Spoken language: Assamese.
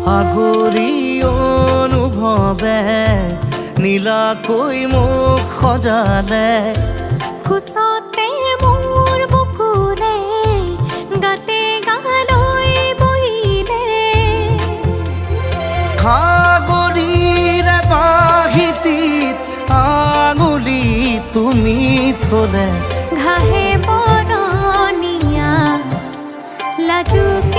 আগৰি অনুভৱে নীলাকৈ মোক সজালে কোচতে মোৰ বুকুৰে গাতে গালৈ বহিলে সাগৰীৰে বাহিতিত আঙুলি তুমি থলে ঘাহে বৰণীয়া লাজুক